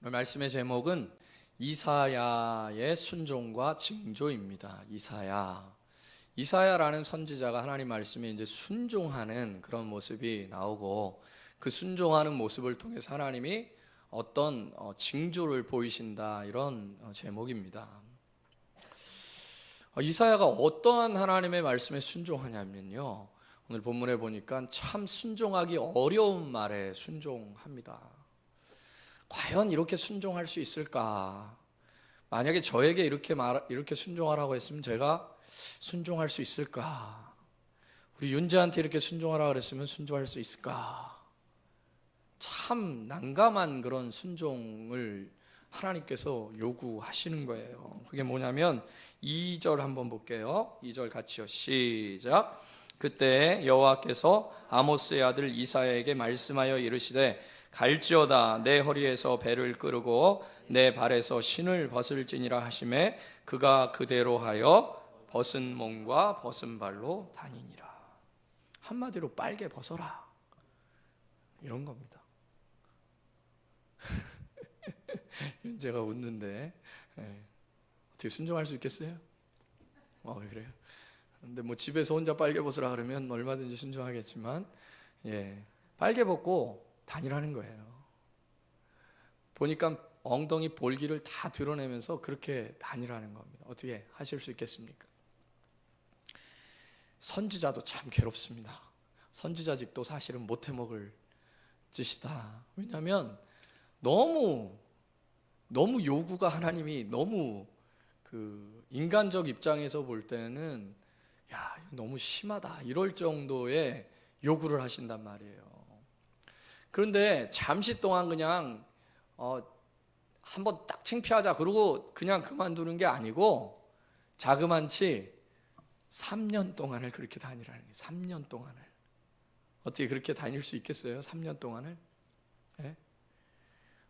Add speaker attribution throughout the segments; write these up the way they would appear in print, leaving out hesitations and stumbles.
Speaker 1: 오늘 말씀의 제목은 이사야의 순종과 징조입니다. 이사야라는 선지자가 하나님 말씀에 이제 순종하는 그런 모습이 나오고, 그 순종하는 모습을 통해서 하나님이 어떤 징조를 보이신다, 이런 제목입니다. 이사야가 어떠한 하나님의 말씀에 순종하냐면요, 오늘 본문에 보니까 참 순종하기 어려운 말에 순종합니다. 과연 이렇게 순종할 수 있을까? 만약에 저에게 이렇게 순종하라고 했으면 제가 순종할 수 있을까? 우리 윤지한테 이렇게 순종하라고 그랬으면 순종할 수 있을까? 참 난감한 그런 순종을 하나님께서 요구하시는 거예요. 그게 뭐냐면 2절 한번 볼게요. 2절 같이요. 시작. 그때 여호와께서 아모스의 아들 이사야에게 말씀하여 이르시되 갈지어다 내 허리에서 배를 끄르고 내 발에서 신을 벗을지니라 하시매 그가 그대로 하여 벗은 몸과 벗은 발로 다니니라. 한마디로 빨개 벗어라, 이런 겁니다. 제가 웃는데 어떻게 순종할 수 있겠어요? 왜 그래요? 근데 뭐 집에서 혼자 빨개 벗으라 그러면 얼마든지 순종하겠지만, 빨개 벗고 다니라는 거예요. 보니까 엉덩이 볼기를 다 드러내면서 그렇게 다니라는 겁니다. 어떻게 하실 수 있겠습니까? 선지자도 참 괴롭습니다. 선지자직도 사실은 못해먹을 짓이다. 왜냐하면 너무 요구가, 하나님이 너무 그 인간적 입장에서 볼 때는 너무 심하다, 이럴 정도의 요구를 하신단 말이에요. 그런데 잠시 동안 그냥 한번 딱 창피하자 그러고 그냥 그만두는 게 아니고, 자그만치 3년 동안을 그렇게 다니라는 거예요. 3년 동안을. 어떻게 그렇게 다닐 수 있겠어요? 3년 동안을?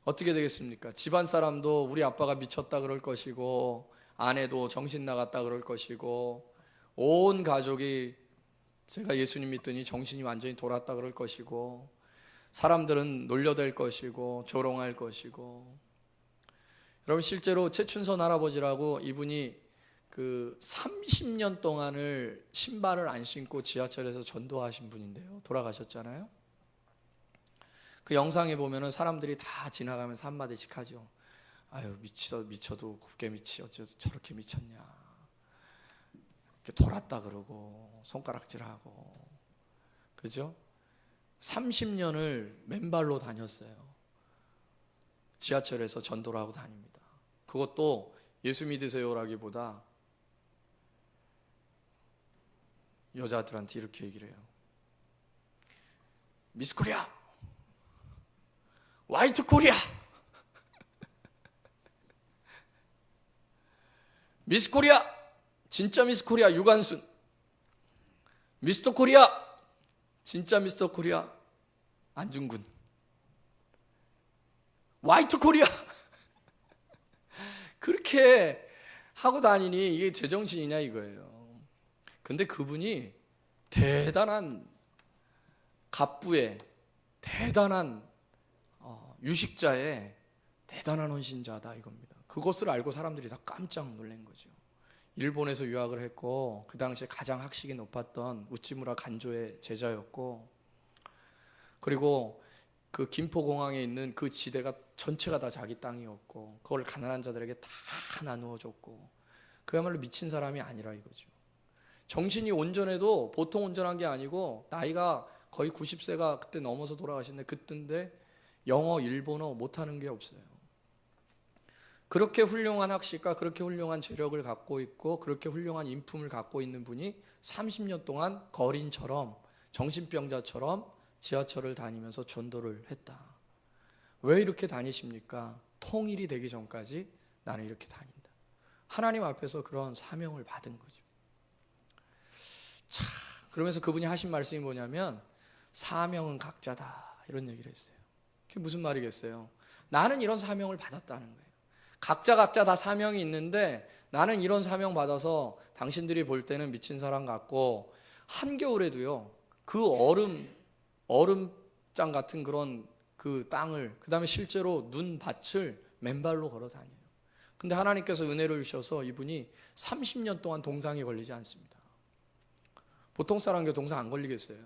Speaker 1: 어떻게 되겠습니까? 집안 사람도 우리 아빠가 미쳤다 그럴 것이고, 아내도 정신 나갔다 그럴 것이고, 온 가족이 제가 예수님 믿더니 정신이 완전히 돌았다 그럴 것이고, 사람들은 놀려댈 것이고 조롱할 것이고. 여러분, 실제로 최춘선 할아버지라고, 이분이 그 30년 동안을 신발을 안 신고 지하철에서 전도하신 분인데요, 돌아가셨잖아요. 그 영상에 보면은 사람들이 다 지나가면서 한마디씩 하죠. 아유, 미쳐도 곱게 미치, 어째서 저렇게 미쳤냐, 이렇게 돌았다 그러고 손가락질하고. 그죠? 30년을 맨발로 다녔어요. 지하철에서 전도를 하고 다닙니다. 그것도 예수 믿으세요라기보다 여자들한테 이렇게 얘기를 해요. 미스 코리아, 화이트 코리아, 미스 코리아, 진짜 미스 코리아 유관순, 미스터 코리아, 진짜 미스터 코리아 안중근, 화이트 코리아. 그렇게 하고 다니니 이게 제정신이냐 이거예요. 근데 그분이 대단한 갑부의, 대단한 유식자의 대단한 헌신자다, 이겁니다. 그것을 알고 사람들이 다 깜짝 놀란 거죠. 일본에서 유학을 했고, 그 당시에 가장 학식이 높았던 우찌무라 간조의 제자였고, 그리고 그 김포공항에 있는 그 지대가 전체가 다 자기 땅이었고, 그걸 가난한 자들에게 다 나누어 줬고, 그야말로 미친 사람이 아니라 이거죠. 정신이 온전해도 보통 온전한 게 아니고, 나이가 거의 90세가 그때 넘어서 돌아가셨는데, 그때인데 영어, 일본어 못하는 게 없어요. 그렇게 훌륭한 학식과 그렇게 훌륭한 재력을 갖고 있고, 그렇게 훌륭한 인품을 갖고 있는 분이 30년 동안 거린처럼, 정신병자처럼 지하철을 다니면서 전도를 했다. 왜 이렇게 다니십니까? 통일이 되기 전까지 나는 이렇게 다닌다. 하나님 앞에서 그런 사명을 받은 거죠. 자, 그러면서 그분이 하신 말씀이 뭐냐면, 사명은 각자다, 이런 얘기를 했어요. 그게 무슨 말이겠어요? 나는 이런 사명을 받았다는 거예요. 각자 다 사명이 있는데, 나는 이런 사명 받아서 당신들이 볼 때는 미친 사람 같고, 한겨울에도요, 그 얼음장 같은 그런 그 땅을, 그 다음에 실제로 눈밭을 맨발로 걸어 다녀요. 근데 하나님께서 은혜를 주셔서 이분이 30년 동안 동상에 걸리지 않습니다. 보통 사람께 동상 안 걸리겠어요?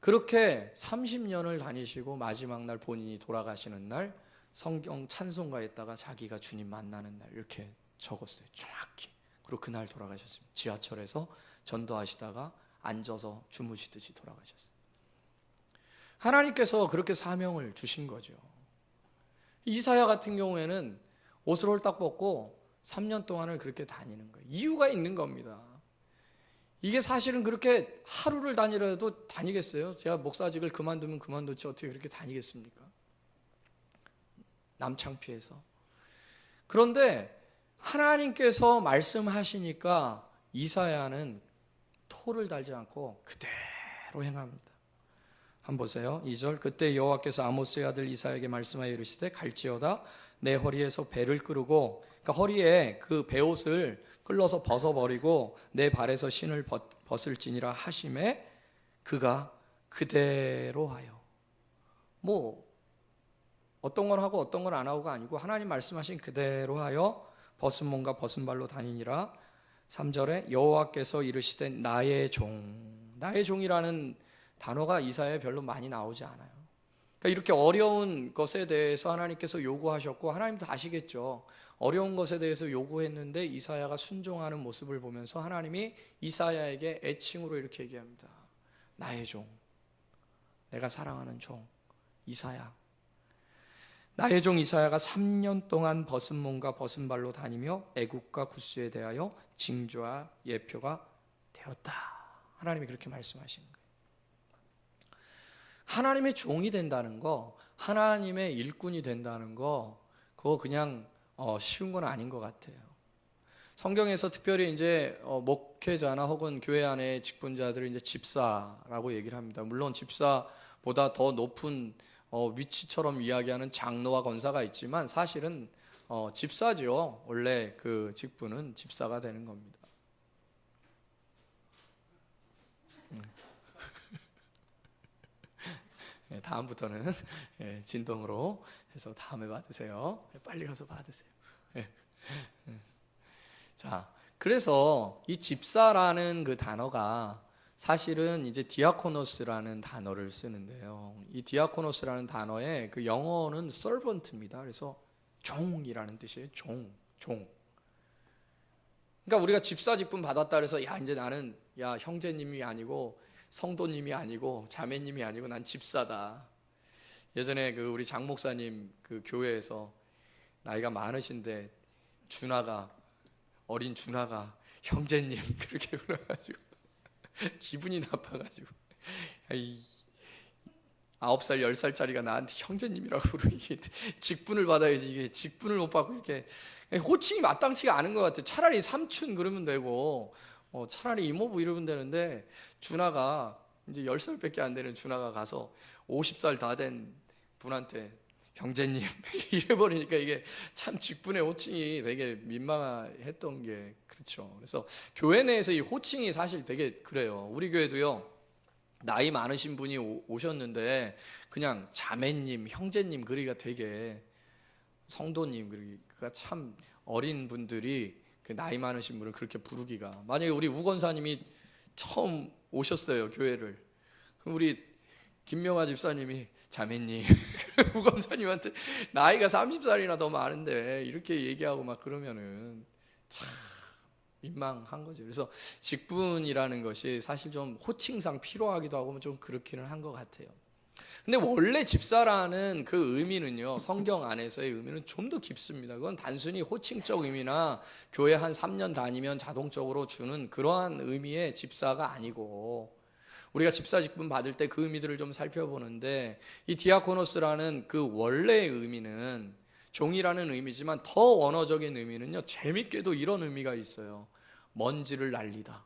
Speaker 1: 그렇게 30년을 다니시고 마지막 날 본인이 돌아가시는 날 성경 찬송가에다가 자기가 주님 만나는 날 이렇게 적었어요. 정확히. 그리고 그날 돌아가셨습니다. 지하철에서 전도하시다가 앉아서 주무시듯이 돌아가셨어요. 하나님께서 그렇게 사명을 주신 거죠. 이사야 같은 경우에는 옷을 홀딱 벗고 3년 동안을 그렇게 다니는 거예요. 이유가 있는 겁니다. 이게 사실은 그렇게 하루를 다니려도 다니겠어요? 제가 목사직을 그만두면 그만뒀지 어떻게 그렇게 다니겠습니까? 남창피해서. 그런데 하나님께서 말씀하시니까 이사야는 토를 달지 않고 그대로 행합니다. 한번 보세요. 2절. 그때 여호와께서 아모스의 아들 이사야에게 말씀하여 이르시되 갈지어다 내 허리에서 배를 끄르고, 그러니까 허리에 그 베옷을 끌러서 벗어버리고 내 발에서 신을 벗을지니라 하심에 그가 그대로 하여. 뭐 어떤 건 하고 어떤 건 안 하고가 아니고 하나님 말씀하신 그대로 하여 벗은 몸과 벗은 발로 다니니라. 3절에 여호와께서 이르시되 나의 종. 나의 종이라는 단어가 이사야에 별로 많이 나오지 않아요. 그러니까 이렇게 어려운 것에 대해서 하나님께서 요구하셨고, 하나님도 아시겠죠. 어려운 것에 대해서 요구했는데 이사야가 순종하는 모습을 보면서 하나님이 이사야에게 애칭으로 이렇게 얘기합니다. 나의 종, 내가 사랑하는 종 이사야. 나의 종 이사야가 3년 동안 벗은 몸과 벗은 발로 다니며 애국과 구스에 대하여 징조와 예표가 되었다. 하나님이 그렇게 말씀하시는 거예요. 하나님의 종이 된다는 거, 하나님의 일꾼이 된다는 거, 그거 그냥 쉬운 건 아닌 것 같아요. 성경에서 특별히 이제 목회자나 혹은 교회 안에 직분자들을 이제 집사라고 얘기를 합니다. 물론 집사보다 더 높은 위치처럼 이야기하는 장로와 권사가 있지만 사실은 집사죠. 원래 그 직분은 집사가 되는 겁니다. 다음부터는 진동으로 해서 다음에 받으세요. 빨리 가서 받으세요. 자, 그래서 이 집사라는 그 단어가 사실은 이제 디아코노스라는 단어를 쓰는데요. 이 디아코노스라는 단어의 그 영어는 servant입니다. 그래서 종이라는 뜻이에요. 종. 그러니까 우리가 집사 직분 받았다 그래서 이제 나는 형제님이 아니고 성도님이 아니고 자매님이 아니고 난 집사다. 예전에 그 우리 장 목사님 그 교회에서 나이가 많으신데 어린 준하가 형제님 그렇게 불러가지고 기분이 나빠가지고 9살 10살짜리가 나한테 형제님이라고 부르니 직분을 받아야지, 이게 직분을 못 받고 이렇게 호칭이 마땅치가 않은 것 같아요. 차라리 삼촌 그러면 되고 차라리 이모부 이러면 되는데, 준하가 이제 10살밖에 안 되는 준하가 가서 50살 다 된 분한테 형제님 이래버리니까 이게 참 직분의 호칭이 되게 민망했던 게 그렇죠. 그래서 교회 내에서 이 호칭이 사실 되게 그래요. 우리 교회도요, 나이 많으신 분이 오셨는데 그냥 자매님, 형제님 그러기가 되게, 성도님 그러기가 참, 어린 분들이 그 나이 많으신 분을 그렇게 부르기가. 만약에 우리 우 권사님이 처음 오셨어요 교회를, 그럼 우리 김명아 집사님이 자매님 우 권사님한테 나이가 30살이나 더 많은데 이렇게 얘기하고 막 그러면은 참 민망한 거죠. 그래서 직분이라는 것이 사실 좀 호칭상 필요하기도 하고 좀 그렇기는 한 것 같아요. 근데 원래 집사라는 그 의미는요, 성경 안에서의 의미는 좀 더 깊습니다. 그건 단순히 호칭적 의미나 교회 한 3년 다니면 자동적으로 주는 그러한 의미의 집사가 아니고, 우리가 집사 직분 받을 때 그 의미들을 좀 살펴보는데, 이 디아코노스라는 그 원래의 의미는 종이라는 의미지만 더 원어적인 의미는요, 재밌게도 이런 의미가 있어요. 먼지를 날리다.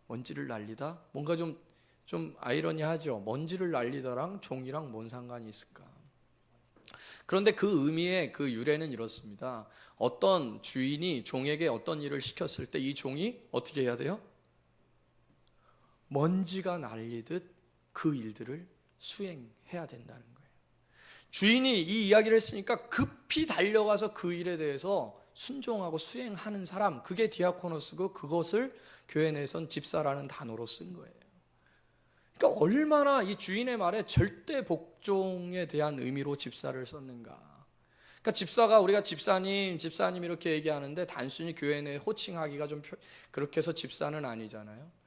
Speaker 1: 먼지를 날리다? 뭔가 좀 아이러니하죠. 먼지를 날리다랑 종이랑 뭔 상관이 있을까? 그런데 그 의미의 그 유래는 이렇습니다. 어떤 주인이 종에게 어떤 일을 시켰을 때 이 종이 어떻게 해야 돼요? 먼지가 날리듯 그 일들을 수행해야 된다는 거예요. 주인이 이 이야기를 했으니까 급히 달려가서 그 일에 대해서 순종하고 수행하는 사람, 그게 디아코노스고 그것을 교회 내에선 집사라는 단어로 쓴 거예요. 그러니까 얼마나 이 주인의 말에 절대 복종에 대한 의미로 집사를 썼는가. 그러니까 집사가, 우리가 집사님 이렇게 얘기하는데 단순히 교회 내에 호칭하기가 좀 그렇게 해서 집사는 아니잖아요.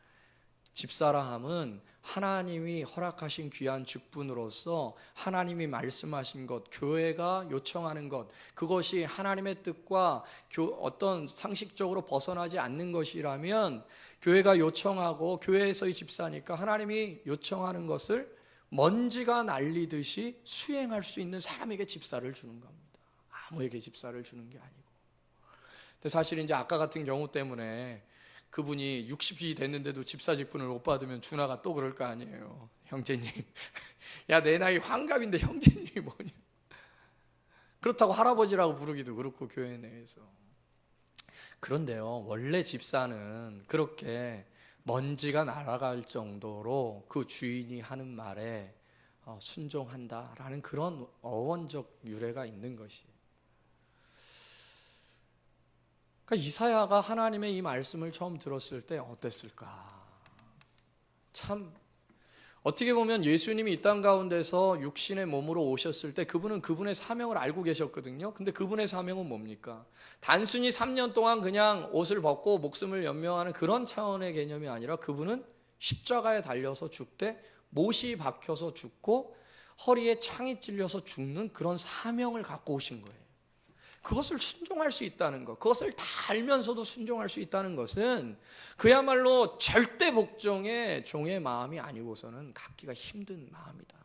Speaker 1: 집사라 함은 하나님이 허락하신 귀한 직분으로서 하나님이 말씀하신 것, 교회가 요청하는 것, 그것이 하나님의 뜻과 어떤 상식적으로 벗어나지 않는 것이라면 교회가 요청하고, 교회에서의 집사니까 하나님이 요청하는 것을 먼지가 날리듯이 수행할 수 있는 사람에게 집사를 주는 겁니다. 아무에게 집사를 주는 게 아니고. 근데 사실 이제 아까 같은 경우 때문에 그분이 60이 됐는데도 집사 직분을 못 받으면 준하가 또 그럴 거 아니에요. 형제님, 야, 내 나이 환갑인데 형제님이 뭐냐. 그렇다고 할아버지라고 부르기도 그렇고, 교회 내에서. 그런데요, 원래 집사는 그렇게 먼지가 날아갈 정도로 그 주인이 하는 말에 순종한다라는 그런 어원적 유래가 있는 것이에요. 그러니까 이사야가 하나님의 이 말씀을 처음 들었을 때 어땠을까? 참, 어떻게 보면 예수님이 이 땅 가운데서 육신의 몸으로 오셨을 때 그분은 그분의 사명을 알고 계셨거든요. 근데 그분의 사명은 뭡니까? 단순히 3년 동안 그냥 옷을 벗고 목숨을 연명하는 그런 차원의 개념이 아니라 그분은 십자가에 달려서 죽되 못이 박혀서 죽고 허리에 창이 찔려서 죽는 그런 사명을 갖고 오신 거예요. 그것을 순종할 수 있다는 것, 그것을 다 알면서도 순종할 수 있다는 것은 그야말로 절대 복종의 종의 마음이 아니고서는 갖기가 힘든 마음이다.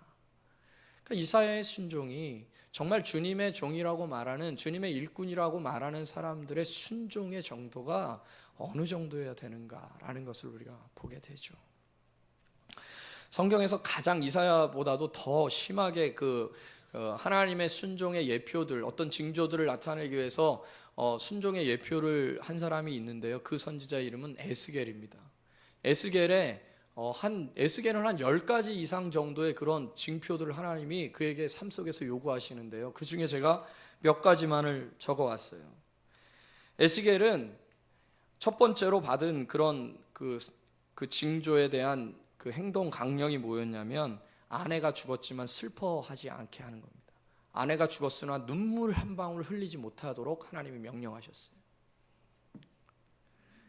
Speaker 1: 그러니까 이사야의 순종이 정말 주님의 종이라고 말하는, 주님의 일꾼이라고 말하는 사람들의 순종의 정도가 어느 정도여야 되는가라는 것을 우리가 보게 되죠. 성경에서 가장 이사야보다도 더 심하게 하나님의 순종의 예표들, 어떤 징조들을 나타내기 위해서 순종의 예표를 한 사람이 있는데요. 그 선지자의 이름은 에스겔입니다. 에스겔은 한 10가지 이상 정도의 그런 징표들을 하나님이 그에게 삶 속에서 요구하시는데요. 그 중에 제가 몇 가지만을 적어왔어요. 에스겔은 첫 번째로 받은 그런 그 징조에 대한 그 행동 강령이 뭐였냐면, 아내가 죽었지만 슬퍼하지 않게 하는 겁니다. 아내가 죽었으나 눈물 한 방울 흘리지 못하도록 하나님이 명령하셨어요.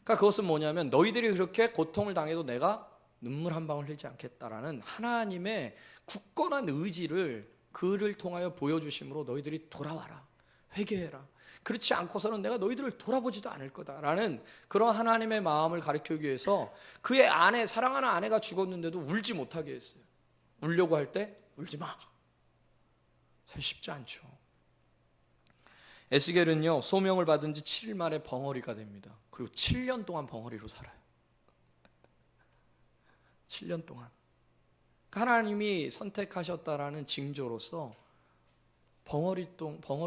Speaker 1: 그러니까 그것은 뭐냐면, 너희들이 그렇게 고통을 당해도 내가 눈물 한 방울 흘리지 않겠다라는 하나님의 굳건한 의지를 그를 통하여 보여주심으로 너희들이 돌아와라, 회개해라. 그렇지 않고서는 내가 너희들을 돌아보지도 않을 거다라는 그런 하나님의 마음을 가르치기 위해서 그의 아내, 사랑하는 아내가 죽었는데도 울지 못하게 했어요. 울려고 할 때 울지 마. 사실 쉽지 않죠. 에스겔은요, 소명을 받은 지 7일 만에 벙어리가 됩니다. 그리고 7년 동안 벙어리로 살아요. 7년 동안. 하나님이 선택하셨다라는 징조로서 벙어리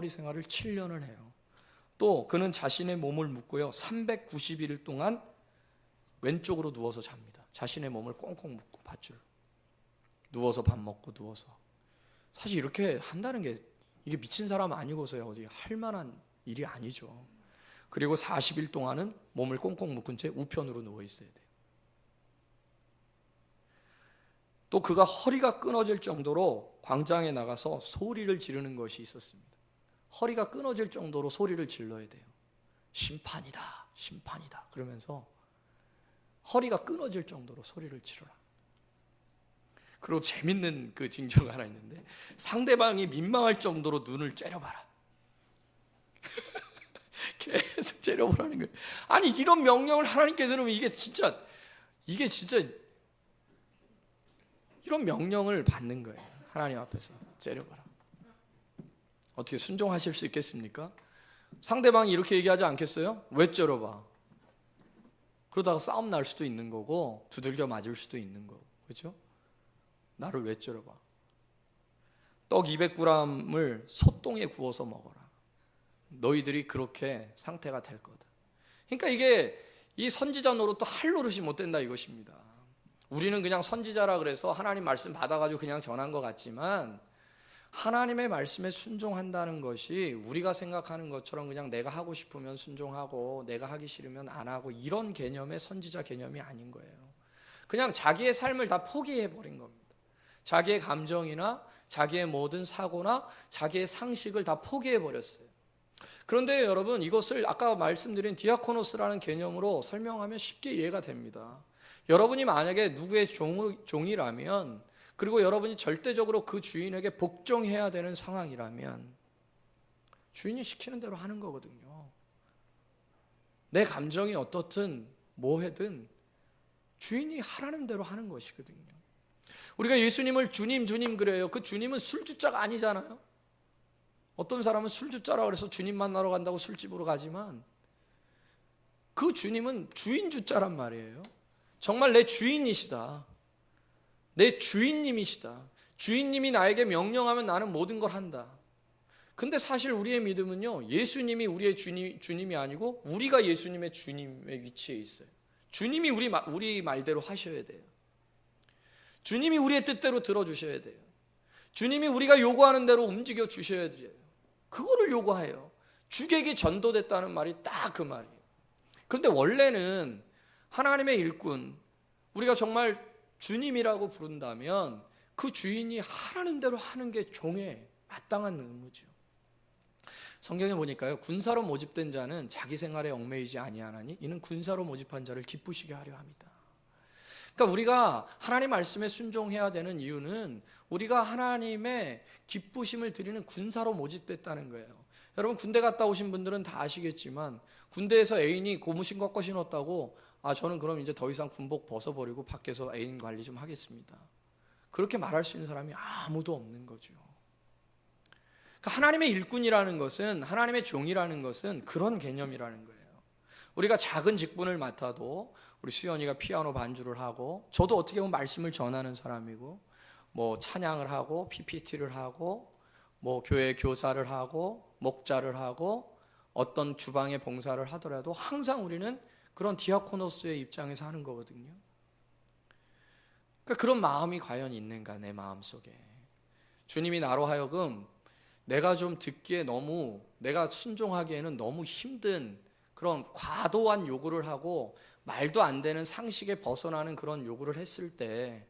Speaker 1: 생활을 7년을 해요. 또 그는 자신의 몸을 묶고요, 390일 동안 왼쪽으로 누워서 잡니다. 자신의 몸을 꽁꽁 묶고 밧줄 누워서 밥 먹고 누워서. 사실 이렇게 한다는 게 이게 미친 사람 아니고서야 어디 할 만한 일이 아니죠. 그리고 40일 동안은 몸을 꽁꽁 묶은 채 우편으로 누워 있어야 돼요. 또 그가 허리가 끊어질 정도로 광장에 나가서 소리를 지르는 것이 있었습니다. 허리가 끊어질 정도로 소리를 질러야 돼요. 심판이다, 심판이다 그러면서 허리가 끊어질 정도로 소리를 지르라. 그리고 재밌는 그 징조가 하나 있는데, 상대방이 민망할 정도로 눈을 째려봐라. 계속 째려보라는 거예요. 아니, 이런 명령을 하나님께 들으면 이게 진짜 이런 명령을 받는 거예요. 하나님 앞에서 째려봐라. 어떻게 순종하실 수 있겠습니까? 상대방이 이렇게 얘기하지 않겠어요? 왜 째려봐? 그러다가 싸움 날 수도 있는 거고 두들겨 맞을 수도 있는 거고, 그렇죠? 나를 왜 째려봐? 떡 200g을 소똥에 구워서 먹어라. 너희들이 그렇게 상태가 될 거다. 그러니까 이게 이 선지자 노릇도 할 노릇이 못 된다 이것입니다. 우리는 그냥 선지자라 그래서 하나님 말씀 받아가지고 그냥 전한 것 같지만 하나님의 말씀에 순종한다는 것이 우리가 생각하는 것처럼 그냥 내가 하고 싶으면 순종하고 내가 하기 싫으면 안 하고 이런 개념의 선지자 개념이 아닌 거예요. 그냥 자기의 삶을 다 포기해버린 겁니다. 자기의 감정이나 자기의 모든 사고나 자기의 상식을 다 포기해버렸어요. 그런데 여러분, 이것을 아까 말씀드린 디아코노스라는 개념으로 설명하면 쉽게 이해가 됩니다. 여러분이 만약에 누구의 종이라면, 그리고 여러분이 절대적으로 그 주인에게 복종해야 되는 상황이라면 주인이 시키는 대로 하는 거거든요. 내 감정이 어떻든 뭐해든 주인이 하라는 대로 하는 것이거든요. 우리가 예수님을 주님 주님 그래요. 그 주님은 술주자가 아니잖아요. 어떤 사람은 술주자라고 해서 주님 만나러 간다고 술집으로 가지만 그 주님은 주인 주자란 말이에요. 정말 내 주인이시다. 내 주인님이시다. 주인님이 나에게 명령하면 나는 모든 걸 한다. 근데 사실 우리의 믿음은요, 예수님이 우리의 주님이 아니고 우리가 예수님의 주님의 위치에 있어요. 주님이 우리 말대로 하셔야 돼요. 주님이 우리의 뜻대로 들어주셔야 돼요. 주님이 우리가 요구하는 대로 움직여 주셔야 돼요. 그거를 요구해요. 주객이 전도됐다는 말이 딱 그 말이에요. 그런데 원래는 하나님의 일꾼, 우리가 정말 주님이라고 부른다면 그 주인이 하라는 대로 하는 게 종의 마땅한 의무죠. 성경에 보니까요, 군사로 모집된 자는 자기 생활에 얽매이지 아니하나니 이는 군사로 모집한 자를 기쁘시게 하려 합니다. 그러니까 우리가 하나님 말씀에 순종해야 되는 이유는 우리가 하나님의 기쁘심을 드리는 군사로 모집됐다는 거예요. 여러분, 군대 갔다 오신 분들은 다 아시겠지만 군대에서 애인이 고무신 꺾어 신었다고 저는 그럼 이제 더 이상 군복 벗어버리고 밖에서 애인 관리 좀 하겠습니다. 그렇게 말할 수 있는 사람이 아무도 없는 거죠. 그러니까 하나님의 일꾼이라는 것은, 하나님의 종이라는 것은 그런 개념이라는 거예요. 우리가 작은 직분을 맡아도 우리 수연이가 피아노 반주를 하고, 저도 어떻게 보면 말씀을 전하는 사람이고, 뭐 찬양을 하고 PPT를 하고 뭐 교회 교사를 하고 목자를 하고 어떤 주방의 봉사를 하더라도 항상 우리는 그런 디아코노스의 입장에서 하는 거거든요. 그러니까 그런 마음이 과연 있는가, 내 마음속에. 주님이 나로 하여금 내가 좀 듣기에 너무, 내가 순종하기에는 너무 힘든 그런 과도한 요구를 하고 말도 안 되는 상식에 벗어나는 그런 요구를 했을 때,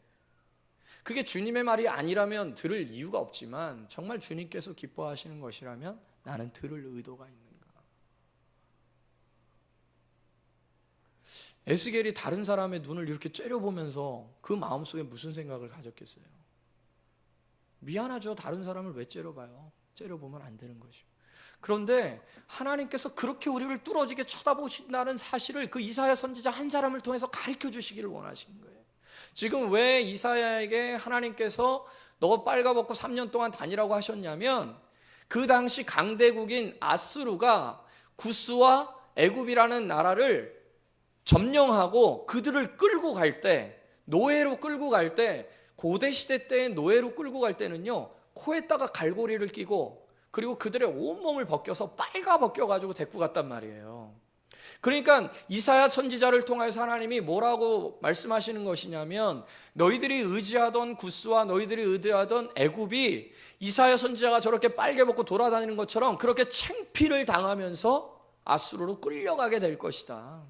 Speaker 1: 그게 주님의 말이 아니라면 들을 이유가 없지만 정말 주님께서 기뻐하시는 것이라면 나는 들을 의도가 있는가. 에스겔이 다른 사람의 눈을 이렇게 째려보면서 그 마음속에 무슨 생각을 가졌겠어요? 미안하죠. 다른 사람을 왜 째려봐요? 째려보면 안 되는 것이죠. 그런데 하나님께서 그렇게 우리를 뚫어지게 쳐다보신다는 사실을 그 이사야 선지자 한 사람을 통해서 가르쳐 주시기를 원하신 거예요. 지금 왜 이사야에게 하나님께서 너 빨가벗고 3년 동안 다니라고 하셨냐면, 그 당시 강대국인 아수르가 구스와 애굽이라는 나라를 점령하고 그들을 끌고 갈 때, 노예로 끌고 갈 때, 고대 시대 때의 노예로 끌고 갈 때는요, 코에다가 갈고리를 끼고 그리고 그들의 온몸을 벗겨서 빨가벗겨가지고 데리고 갔단 말이에요. 그러니까 이사야 선지자를 통해서 하나님이 뭐라고 말씀하시는 것이냐면, 너희들이 의지하던 구스와 너희들이 의지하던 애굽이 이사야 선지자가 저렇게 빨개 벗고 돌아다니는 것처럼 그렇게 창피를 당하면서 아수르로 끌려가게 될 것이다.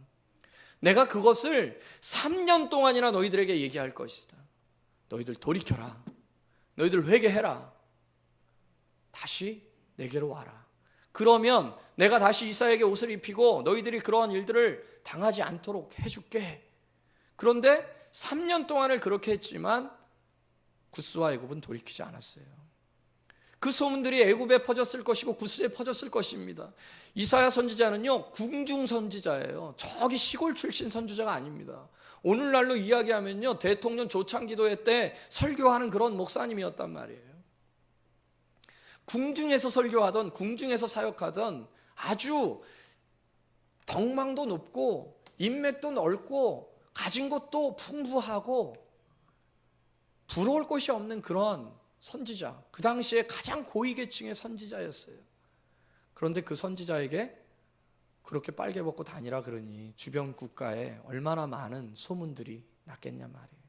Speaker 1: 내가 그것을 3년 동안이나 너희들에게 얘기할 것이다. 너희들 돌이켜라. 너희들 회개해라. 다시 내게로 와라. 그러면 내가 다시 이사야에게 옷을 입히고 너희들이 그러한 일들을 당하지 않도록 해줄게. 그런데 3년 동안을 그렇게 했지만 구스와 애굽은 돌이키지 않았어요. 그 소문들이 애굽에 퍼졌을 것이고 구스에 퍼졌을 것입니다. 이사야 선지자는요, 궁중 선지자예요. 저기 시골 출신 선지자가 아닙니다. 오늘날로 이야기하면요, 대통령 조창기도회 때 설교하는 그런 목사님이었단 말이에요. 궁중에서 설교하던, 궁중에서 사역하던 아주 덕망도 높고 인맥도 넓고 가진 것도 풍부하고 부러울 것이 없는 그런 선지자, 그 당시에 가장 고위계층의 선지자였어요. 그런데 그 선지자에게 그렇게 빨개 벗고 다니라 그러니 주변 국가에 얼마나 많은 소문들이 났겠냐 말이에요.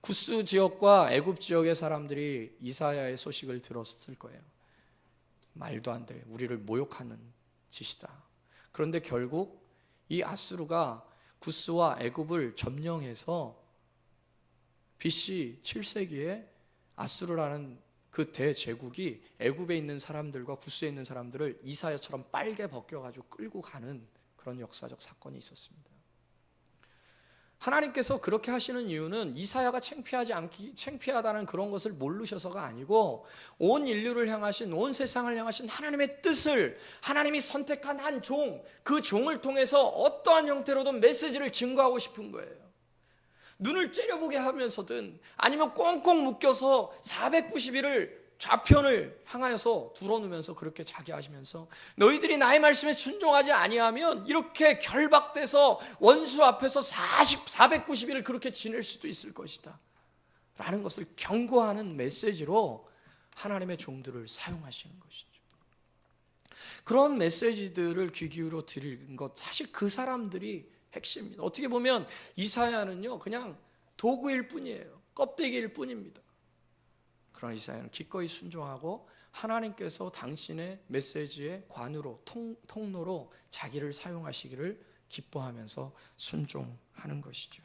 Speaker 1: 구스 지역과 애굽 지역의 사람들이 이사야의 소식을 들었을 거예요. 말도 안 돼. 우리를 모욕하는 짓이다. 그런데 결국 이 아수르가 구스와 애굽을 점령해서 BC 7세기에 아수르라는 그 대제국이 애굽에 있는 사람들과 구스에 있는 사람들을 이사야처럼 빨개 벗겨가지고 끌고 가는 그런 역사적 사건이 있었습니다. 하나님께서 그렇게 하시는 이유는 이사야가 창피하다는 그런 것을 모르셔서가 아니고 온 인류를 향하신, 온 세상을 향하신 하나님의 뜻을, 하나님이 선택한 한 종, 그 종을 통해서 어떠한 형태로든 메시지를 증거하고 싶은 거예요. 눈을 째려보게 하면서든 아니면 꽁꽁 묶여서 490일을 좌편을 향하여서 둘러누면서 그렇게 자기 하시면서 너희들이 나의 말씀에 순종하지 아니하면 이렇게 결박돼서 원수 앞에서 490일을 그렇게 지낼 수도 있을 것이다 라는 것을 경고하는 메시지로 하나님의 종들을 사용하시는 것이죠. 그런 메시지들을 귀 기울여 드리는 것, 사실 그 사람들이 핵심입니다. 어떻게 보면 이사야는요 그냥 도구일 뿐이에요. 껍데기일 뿐입니다. 그러나 이사야는 기꺼이 순종하고 하나님께서 당신의 메시지의 관으로, 통로로 자기를 사용하시기를 기뻐하면서 순종하는 것이죠.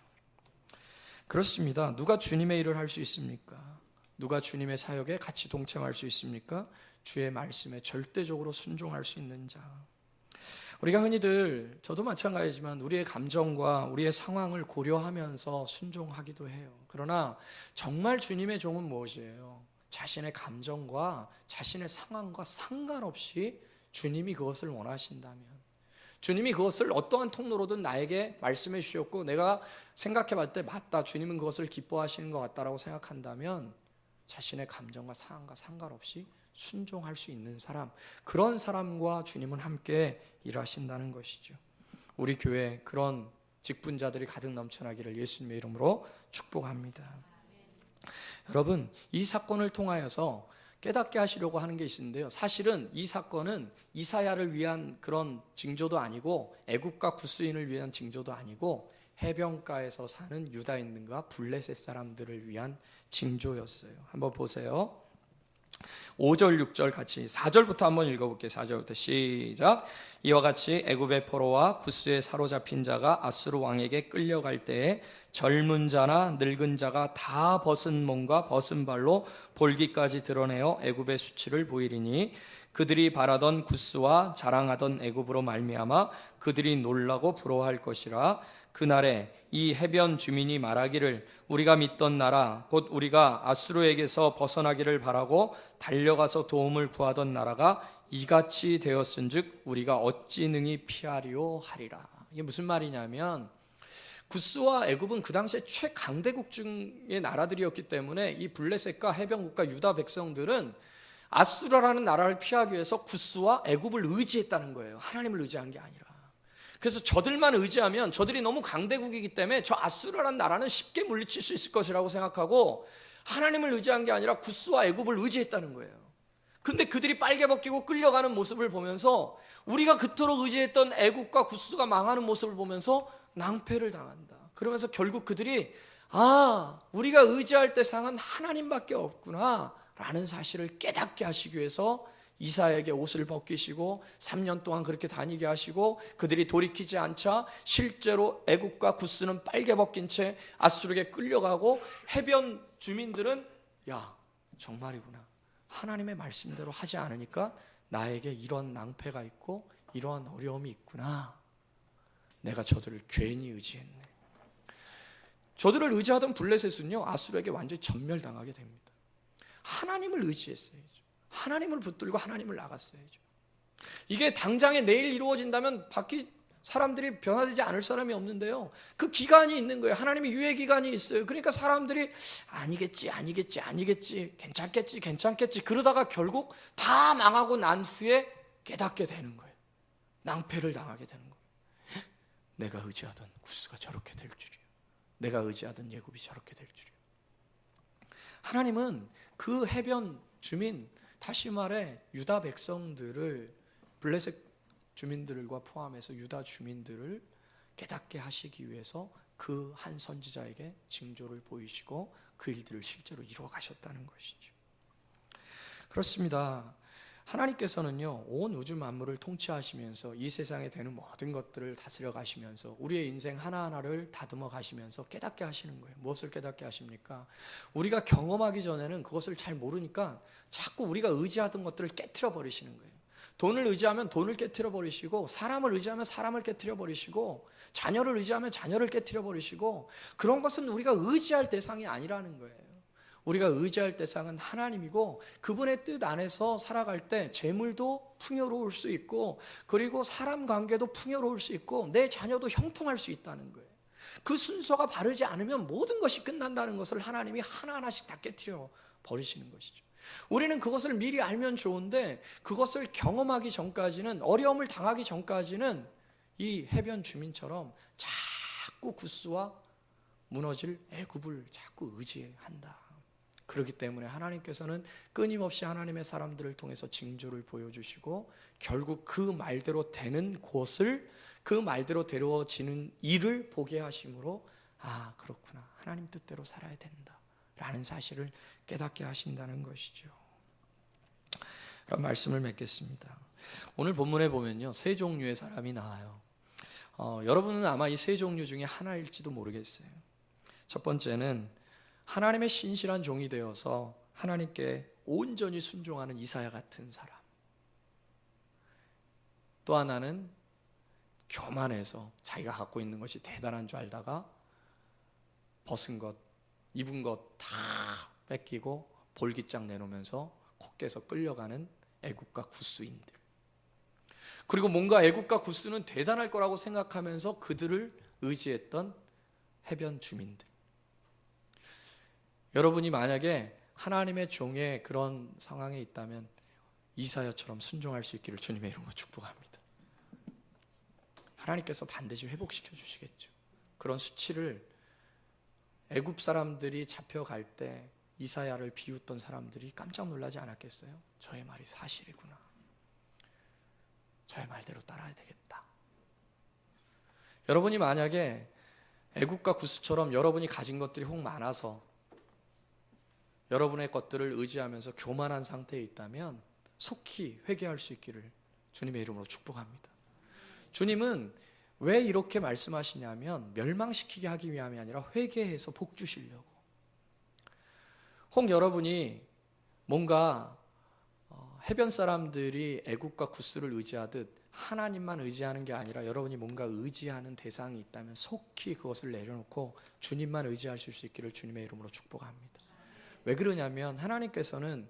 Speaker 1: 그렇습니다. 누가 주님의 일을 할 수 있습니까? 누가 주님의 사역에 같이 동참할 수 있습니까? 주의 말씀에 절대적으로 순종할 수 있는 자. 우리가 흔히들, 저도 마찬가지지만 우리의 감정과 우리의 상황을 고려하면서 순종하기도 해요. 그러나 정말 주님의 종은 무엇이에요? 자신의 감정과 자신의 상황과 상관없이 주님이 그것을 원하신다면, 주님이 그것을 어떠한 통로로든 나에게 말씀해 주셨고 내가 생각해 봤을 때 맞다, 주님은 그것을 기뻐하시는 것 같다라고 생각한다면 자신의 감정과 상황과 상관없이 순종할 수 있는 사람, 그런 사람과 주님은 함께 일하신다는 것이죠. 우리 교회 그런 직분자들이 가득 넘쳐나기를 예수님의 이름으로 축복합니다. 여러분, 이 사건을 통하여서 깨닫게 하시려고 하는 게 있는데요, 사실은 이 사건은 이사야를 위한 그런 징조도 아니고 애굽과 구스인을 위한 징조도 아니고 해변가에서 사는 유다인들과 블레셋 사람들을 위한 징조였어요. 한번 보세요. 5절 6절 같이 4절부터 한번 읽어볼게요. 4절부터 시작. 이와 같이 애굽의 포로와 구스에 사로잡힌 자가 아수르 왕에게 끌려갈 때에 젊은 자나 늙은 자가 다 벗은 몸과 벗은 발로 볼기까지 드러내어 애굽의 수치를 보이리니 그들이 바라던 구스와 자랑하던 애굽으로 말미암아 그들이 놀라고 부러워할 것이라. 그날에 이 해변 주민이 말하기를 우리가 믿던 나라 곧 우리가 아수르에게서 벗어나기를 바라고 달려가서 도움을 구하던 나라가 이같이 되었은즉 우리가 어찌 능히 피하리오 하리라. 이게 무슨 말이냐면 구스와 애굽은 그 당시에 최강대국 중의 나라들이었기 때문에 이 블레셋과 해변국가 유다 백성들은 아수르라는 나라를 피하기 위해서 구스와 애굽을 의지했다는 거예요. 하나님을 의지한 게 아니라. 그래서 저들만 의지하면 저들이 너무 강대국이기 때문에 저 아수르라는 나라는 쉽게 물리칠 수 있을 것이라고 생각하고 하나님을 의지한 게 아니라 구스와 애굽을 의지했다는 거예요. 근데 그들이 빨개 벗기고 끌려가는 모습을 보면서 우리가 그토록 의지했던 애굽과 구스가 망하는 모습을 보면서 낭패를 당한다. 그러면서 결국 그들이 우리가 의지할 대상은 하나님밖에 없구나 라는 사실을 깨닫게 하시기 위해서 이사야에게 옷을 벗기시고 3년 동안 그렇게 다니게 하시고 그들이 돌이키지 않자 실제로 애굽과 구스는 빨개 벗긴 채 아수르에게 끌려가고 해변 주민들은 야 정말이구나, 하나님의 말씀대로 하지 않으니까 나에게 이런 낭패가 있고 이러한 어려움이 있구나, 내가 저들을 괜히 의지했네. 저들을 의지하던 블레셋은요 아수르에게 완전히 전멸당하게 됩니다. 하나님을 의지했어야죠. 하나님을 붙들고 하나님을 나갔어야죠. 이게 당장에 내일 이루어진다면 밖에 사람들이 변화되지 않을 사람이 없는데요, 그 기간이 있는 거예요. 하나님의 유예 기간이 있어요. 그러니까 사람들이 아니겠지 괜찮겠지 그러다가 결국 다 망하고 난 후에 깨닫게 되는 거예요. 낭패를 당하게 되는 거예요. 내가 의지하던 구스가 저렇게 될 줄이야, 내가 의지하던 애굽이 저렇게 될 줄이야. 하나님은 그 해변 주민, 다시 말해 유다 백성들을, 블레셋 주민들과 포함해서 유다 주민들을 깨닫게 하시기 위해서 그 한 선지자에게 징조를 보이시고 그 일들을 실제로 이루어 가셨다는 것이죠. 그렇습니다. 하나님께서는요, 온 우주 만물을 통치하시면서 이 세상에 되는 모든 것들을 다스려 가시면서 우리의 인생 하나하나를 다듬어 가시면서 깨닫게 하시는 거예요. 무엇을 깨닫게 하십니까? 우리가 경험하기 전에는 그것을 잘 모르니까 자꾸 우리가 의지하던 것들을 깨트려 버리시는 거예요. 돈을 의지하면 돈을 깨트려 버리시고, 사람을 의지하면 사람을 깨트려 버리시고, 자녀를 의지하면 자녀를 깨트려 버리시고, 그런 것은 우리가 의지할 대상이 아니라는 거예요. 우리가 의지할 대상은 하나님이고, 그분의 뜻 안에서 살아갈 때 재물도 풍요로울 수 있고, 그리고 사람 관계도 풍요로울 수 있고, 내 자녀도 형통할 수 있다는 거예요. 그 순서가 바르지 않으면 모든 것이 끝난다는 것을 하나님이 하나하나씩 다 깨트려 버리시는 것이죠. 우리는 그것을 미리 알면 좋은데, 그것을 경험하기 전까지는, 어려움을 당하기 전까지는 이 해변 주민처럼 자꾸 구스와 무너질 애굽을 자꾸 의지한다. 그렇기 때문에 하나님께서는 끊임없이 하나님의 사람들을 통해서 징조를 보여주시고, 결국 그 말대로 되는 곳을, 그 말대로 되어지는 일을 보게 하심으로, 아, 그렇구나, 하나님 뜻대로 살아야 된다 라는 사실을 깨닫게 하신다는 것이죠. 그럼 말씀을 맺겠습니다. 오늘 본문에 보면요, 세 종류의 사람이 나와요. 여러분은 아마 이 세 종류 중에 하나일지도 모르겠어요. 첫 번째는 하나님의 신실한 종이 되어서 하나님께 온전히 순종하는 이사야 같은 사람. 또 하나는 교만해서 자기가 갖고 있는 것이 대단한 줄 알다가 벗은 것, 입은 것 다 뺏기고 볼기장 내놓으면서 콧개서 끌려가는 애굽과 구스인들. 그리고 뭔가 애굽과 구스는 대단할 거라고 생각하면서 그들을 의지했던 해변 주민들. 여러분이 만약에 하나님의 종의 그런 상황에 있다면 이사야처럼 순종할 수 있기를 주님의 이름으로 축복합니다. 하나님께서 반드시 회복시켜 주시겠죠. 그런 수치를 애굽 사람들이 잡혀갈 때 이사야를 비웃던 사람들이 깜짝 놀라지 않았겠어요? 저의 말이 사실이구나. 저의 말대로 따라야 되겠다. 여러분이 만약에 애굽과 구스처럼 여러분이 가진 것들이 혹 많아서 여러분의 것들을 의지하면서 교만한 상태에 있다면 속히 회개할 수 있기를 주님의 이름으로 축복합니다. 주님은 왜 이렇게 말씀하시냐면 멸망시키게 하기 위함이 아니라 회개해서 복 주시려고. 혹 여러분이 뭔가 해변 사람들이 애굽과 구스를 의지하듯 하나님만 의지하는 게 아니라 여러분이 뭔가 의지하는 대상이 있다면 속히 그것을 내려놓고 주님만 의지하실 수 있기를 주님의 이름으로 축복합니다. 왜 그러냐면 하나님께서는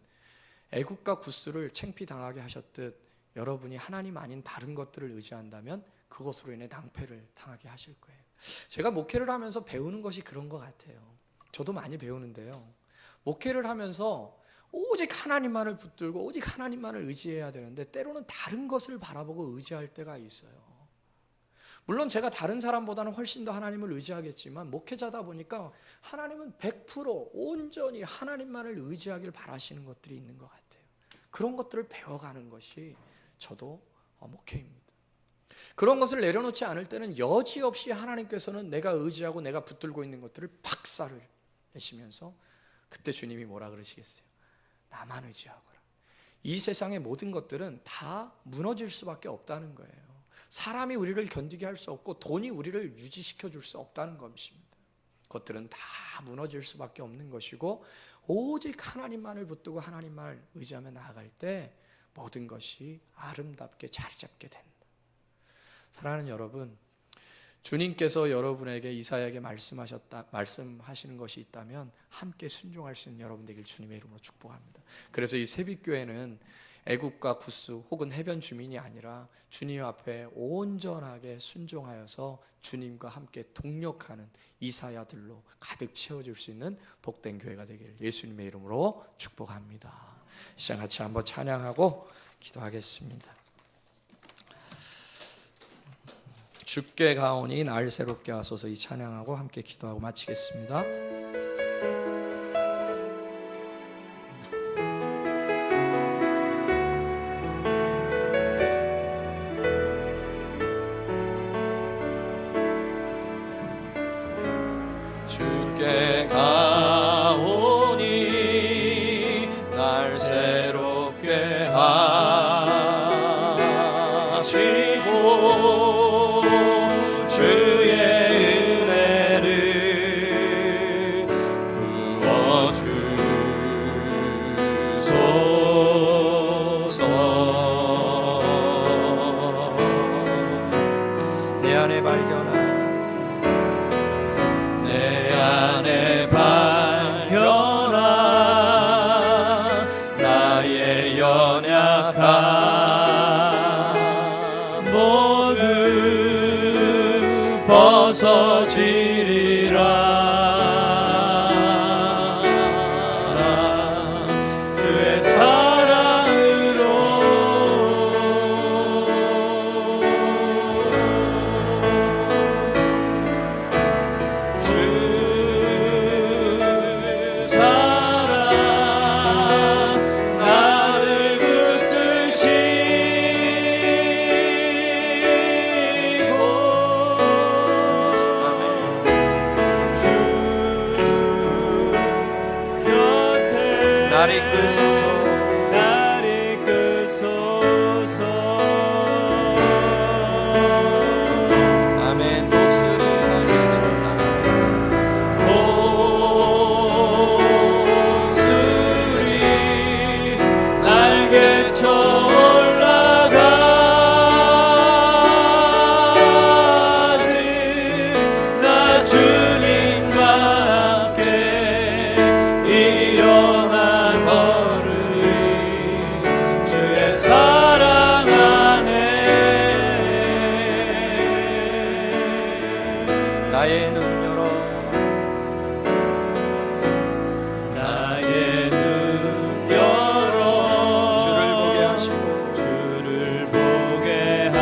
Speaker 1: 애굽과 구스를 창피당하게 하셨듯 여러분이 하나님 아닌 다른 것들을 의지한다면 그것으로 인해 낭패를 당하게 하실 거예요. 제가 목회를 하면서 배우는 것이 그런 것 같아요. 저도 많이 배우는데요, 목회를 하면서 오직 하나님만을 붙들고 오직 하나님만을 의지해야 되는데 때로는 다른 것을 바라보고 의지할 때가 있어요. 물론 제가 다른 사람보다는 훨씬 더 하나님을 의지하겠지만 목회자다 보니까 하나님은 100% 온전히 하나님만을 의지하길 바라시는 것들이 있는 것 같아요. 그런 것들을 배워가는 것이 저도 목회입니다. 그런 것을 내려놓지 않을 때는 여지없이 하나님께서는 내가 의지하고 내가 붙들고 있는 것들을 박살을 내시면서 그때 주님이 뭐라 그러시겠어요? 나만 의지하거라. 이 세상의 모든 것들은 다 무너질 수밖에 없다는 거예요. 사람이 우리를 견디게 할 수 없고 돈이 우리를 유지시켜 줄 수 없다는 것입니다. 그것들은 다 무너질 수밖에 없는 것이고 오직 하나님만을 붙들고 하나님만을 의지하며 나아갈 때 모든 것이 아름답게 자리 잡게 된다. 사랑하는 여러분, 주님께서 여러분에게 이사야에게 말씀하시는 것이 있다면 함께 순종할 수 있는 여러분 되길 주님의 이름으로 축복합니다. 그래서 이 새빛교회는 애국과 구스 혹은 해변 주민이 아니라 주님 앞에 온전하게 순종하여서 주님과 함께 동력하는 이사야들로 가득 채워줄 수 있는 복된 교회가 되기를 예수님의 이름으로 축복합니다. 이 시간 같이 한번 찬양하고 기도하겠습니다. 주께 가오니 날 새롭게 하소서. 이 찬양하고 함께 기도하고 마치겠습니다. 주께 가오니 내 안에 발견한 나의 연약함 모두 벗어지리라. 주의 사랑으로 주 사랑 나를 붙드시고 주 곁에 날 이끄소서 아멘. 독수리 날개쳐 독수리 날개쳐 올라가듯 나 주님과 함께 일어나 걸으리. 주의 사랑 안에 나의 눈 열어 주를 보게 하시고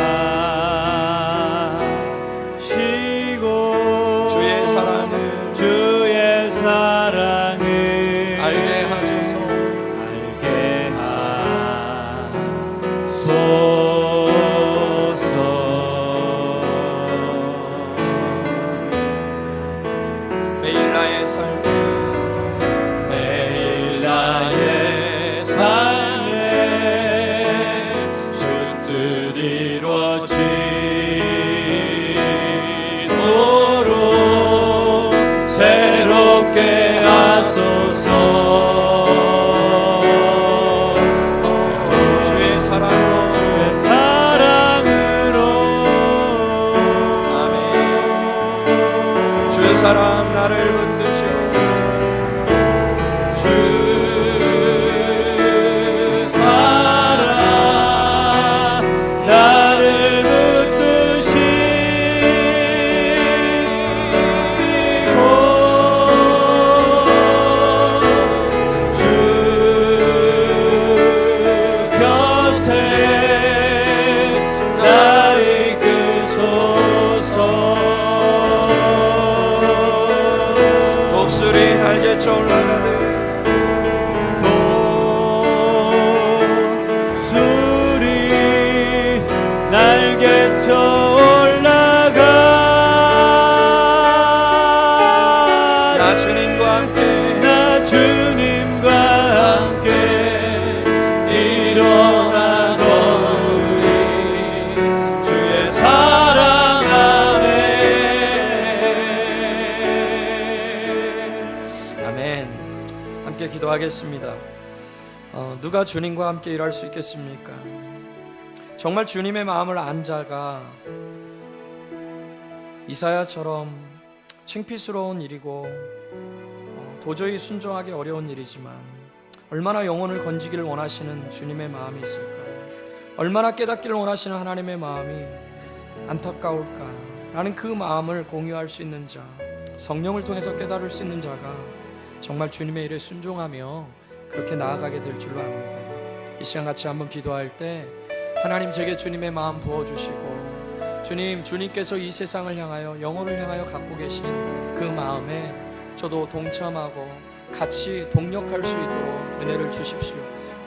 Speaker 1: 주의 사랑을 알게 하소서. 매일 나의 삶에 주 뜻 이루어지도록 새롭게 하소서. 주의 사랑으로 아멘. 주의 사랑 나를 붙드시고 주 사랑 나를 붙드시고 주 곁에 날 이끄소서. 독수리 날개쳐 올라가듯 날개쳐 올라가 나 주님과 함께 일어나 걸으리. 주의 사랑 안에 아멘. 함께 기도하겠습니다. 누가 주님과 함께 일할 수 있겠습니까? 정말 주님의 마음을 안 자가 이사야처럼 창피스러운 일이고 도저히 순종하기 어려운 일이지만 얼마나 영혼을 건지기를 원하시는 주님의 마음이 있을까? 얼마나 깨닫기를 원하시는 하나님의 마음이 안타까울까? 라는 그 마음을 공유할 수 있는 자, 성령을 통해서 깨달을 수 있는 자가 정말 주님의 일에 순종하며 그렇게 나아가게 될 줄로 압니다. 이 시간 같이 한번 기도할 때 하나님 제게 주님의 마음 부어주시고 주님께서 이 세상을 향하여 영혼을 향하여 갖고 계신 그 마음에 저도 동참하고 같이 동력할 수 있도록 은혜를 주십시오.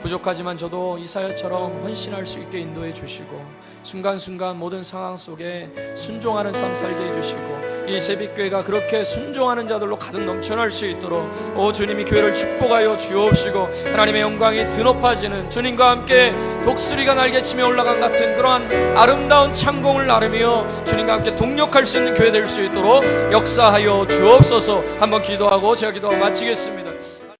Speaker 1: 부족하지만 저도 이사야처럼 헌신할 수 있게 인도해 주시고 순간순간 모든 상황 속에 순종하는 삶 살게 해주시고 이 새빛교회가 그렇게 순종하는 자들로 가득 넘쳐날 수 있도록 주님이 교회를 축복하여 주옵시고 하나님의 영광이 드높아지는 주님과 함께 독수리가 날개치며 올라간 같은 그러한 아름다운 창공을 나르며 주님과 함께 동력할 수 있는 교회 될 수 있도록 역사하여 주옵소서. 한번 기도하고 제가 기도하고 마치겠습니다.